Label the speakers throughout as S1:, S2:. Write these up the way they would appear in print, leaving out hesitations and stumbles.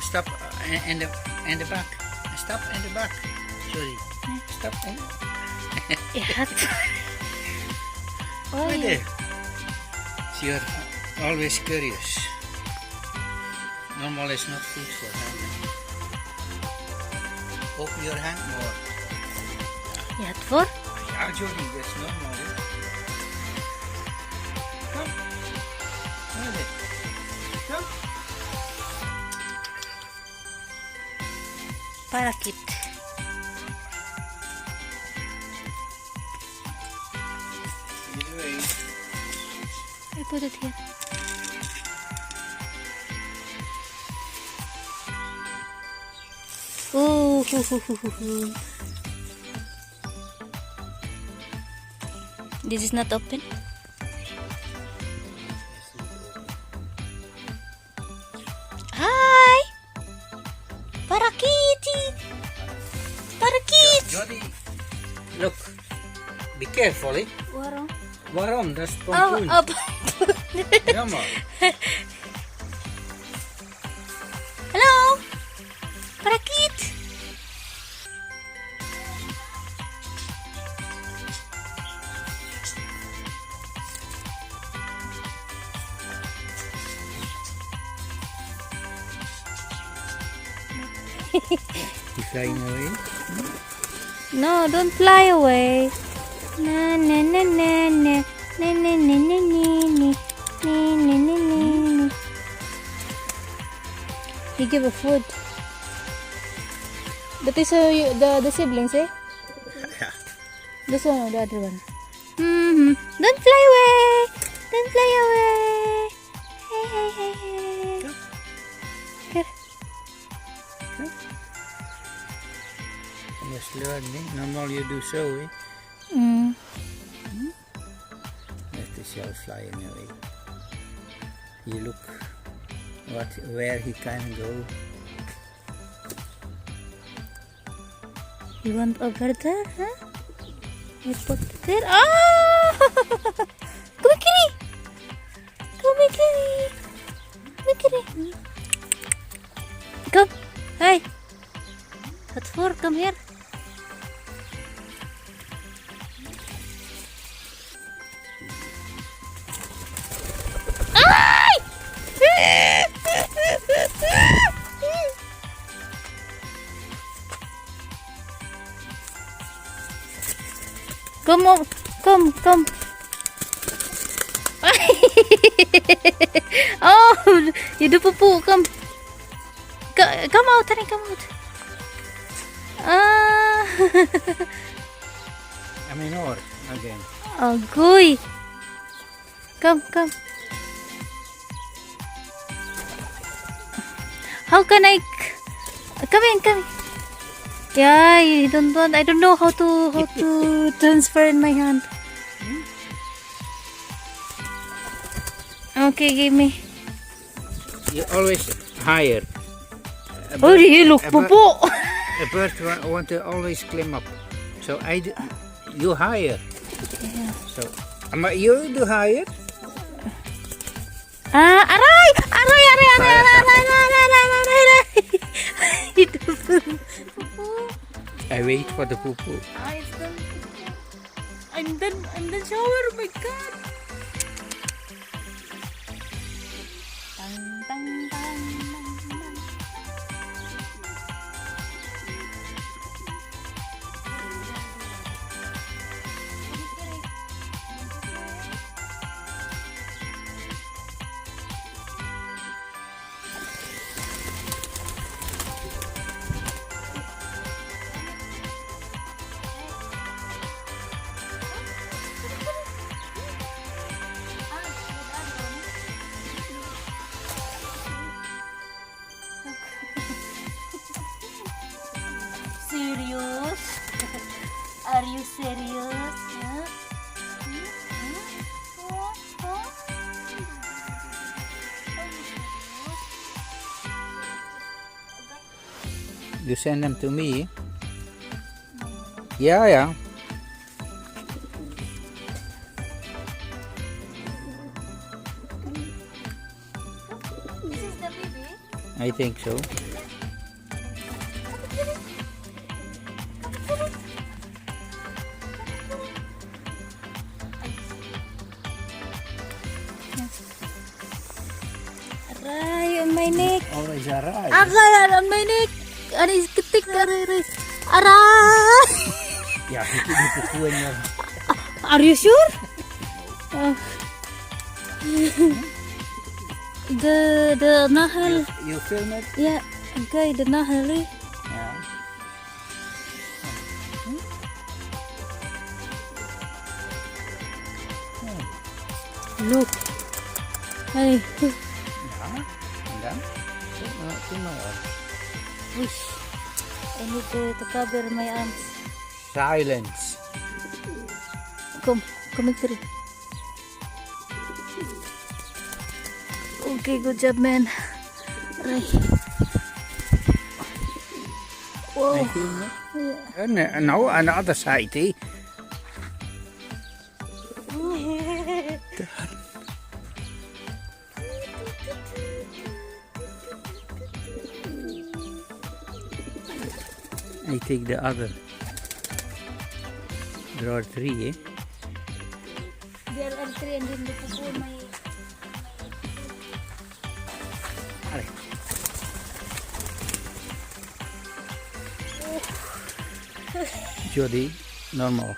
S1: Stop in the back. Stop in the back. Sorry. Stop in.
S2: Ihat.
S1: Right
S2: Oy.
S1: there. You're always curious. Normal is not food for them. Open your hand more.
S2: Ihat for?
S1: Yeah, Jody, that's normal. Eh? Come. Right there. Come.
S2: Parakeet.
S1: This way.
S2: I put it here. Ooh, hoo, hoo, hoo, hoo, hoo. This is not open. Hi, Parakeet. Parakeet.
S1: Jody, look. Be careful, eh?
S2: Waarom?
S1: Waarom? Dat is
S2: Oh,
S1: pompoen.
S2: oh.
S1: Jammer.
S2: Hello, Parakeet.
S1: You flying away?
S2: No, don't fly away. Na na na na na na na na na na na na na na. He give a food. That is the siblings, eh?
S1: Yeah.
S2: This one or the other one? Don't fly away. Don't fly away. Hey hey hey hey.
S1: Come.
S2: Here.
S1: Just learn, eh? Normal you do so, eh?
S2: Mm.
S1: Let the shell flying away. You look where he can go.
S2: You want over there, huh? You put it there. Ah! Come here, kitty. Come here, kitty. Come here, kitty. Come. Hey. That's four. Come here. Come on, come. Oh, you do poo. Come out, honey, come out. Ah,
S1: I mean, or again.
S2: oh, gooey. Come. How can I? Come in. Yeah, I don't know how to transfer in my hand. Okay, give me.
S1: You always higher.
S2: Oh, you look popo.
S1: A bird want to always climb up. So you higher.
S2: Yeah.
S1: So you do higher.
S2: Ah, aray.
S1: I wait for the poo poo.
S2: It's done. I'm done shower. Oh my God. Tang. Serious? Are you serious? Huh?
S1: You send them to me? Yeah.
S2: This is the baby.
S1: I think so.
S2: my neck.
S1: Always arrive.
S2: Agay, on my neck. Aray, kitik, aray. Aray!
S1: Ja, die kukuin niya.
S2: Are you sure? The nahal.
S1: You film it?
S2: Yeah, okay, the nahal.
S1: Ja.
S2: Look. Hey.
S1: Ja, en dan? Doe maar op.
S2: Wish. I need to cover my arms.
S1: Silence.
S2: Come here. Okay, good job, man. Right. Whoa.
S1: I film it? Yeah. No, on the other side, eh? I take the other. There are 3, eh?
S2: There are 3 and then look for my...
S1: Allee. Jody, normal.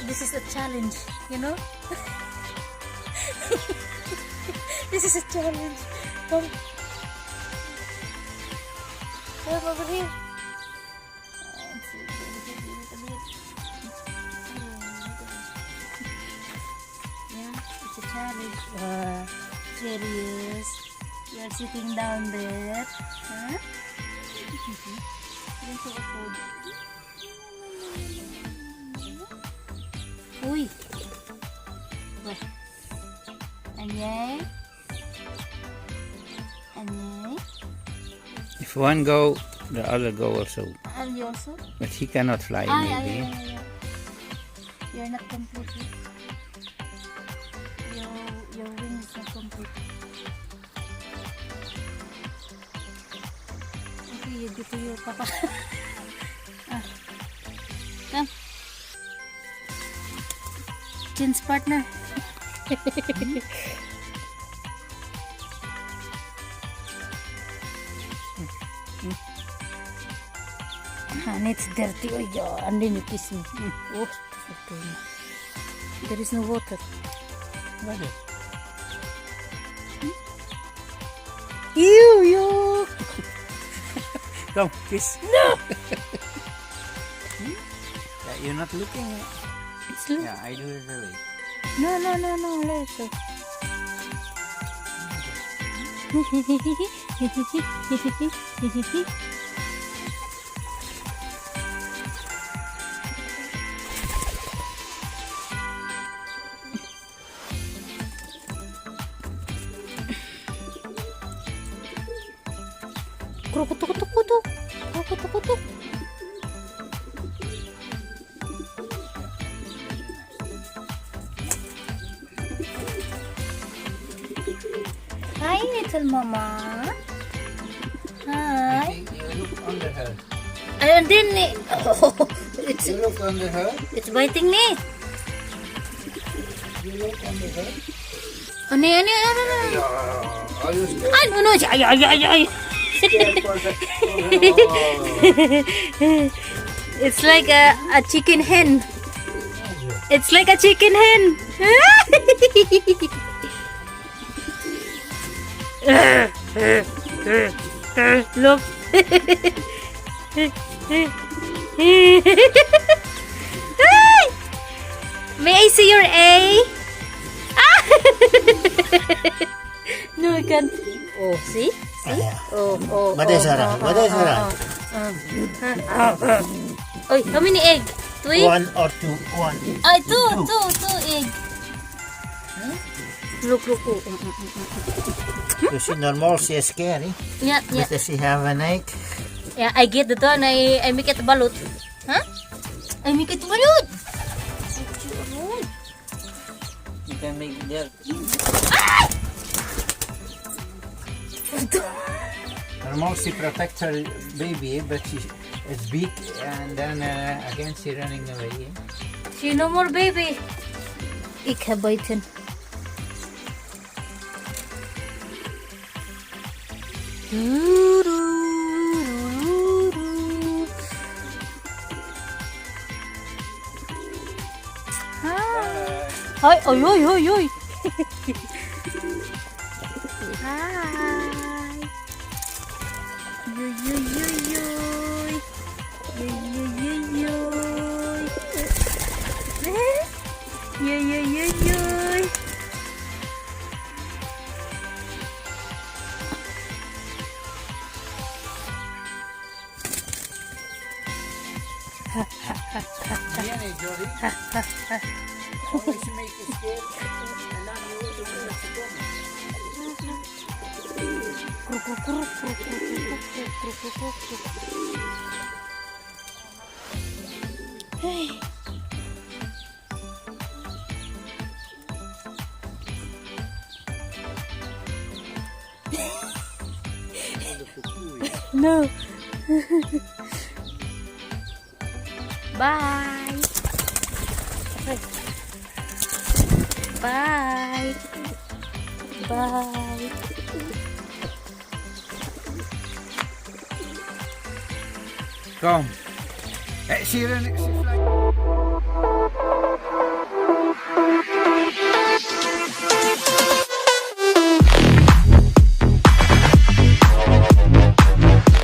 S2: This is a challenge, you know? This is a challenge. Come over here. Yeah, it's a challenge. Serious. You are sitting down there. Huh? Don't take a food. Uy. Anyay.
S1: If one go, the other go also.
S2: And you also?
S1: But he cannot fly, maybe.
S2: Yeah. You're not complete. Your wing is not complete. Okay, you go to your papa. Come. Chin's partner. And it's dirty. Oh, yeah. And then you kiss me. Oh, there is no water.
S1: What is?
S2: You.
S1: Come, kiss.
S2: No.
S1: Yeah, you're not looking at...
S2: It's look.
S1: Yeah, I do it away.
S2: No. Let's go. Kutuk. Hi, little mama. Hi.
S1: You look under her.
S2: And then
S1: You look under her.
S2: it's biting me.
S1: You look under her.
S2: Ano.
S1: Yeah. Are you scared?
S2: No. Ay.
S1: Scared for the...
S2: It's like a chicken hen. It's like a chicken hen. Look. May I see your A? No, I can't. Oh, see? Oh.
S3: What is that?
S2: Oh, how many egg? 2 egg?
S3: 1 or 2? 1.
S2: Ay, two egg. Look.
S3: You see, normal, she is scary.
S2: Yeah.
S3: But does she have an egg?
S2: Yeah, I get the one. I make it balut. Huh? I make it balut.
S3: can make it there. Her mom, she protects her baby, but it's big, and then again she running away.
S2: She no more baby. Ik heb buiten. Hi, oi, oi, oi, oi. Hi. Yo, yo, yo, yo. Yo, yo, yo, yo. Yo, yo, yo, yo.
S3: Viene, Jody. Always make it scared, and then you will let it go.
S2: Hey. No. Bye. Bye. Bye.
S3: Come. Hey, she running. She's like.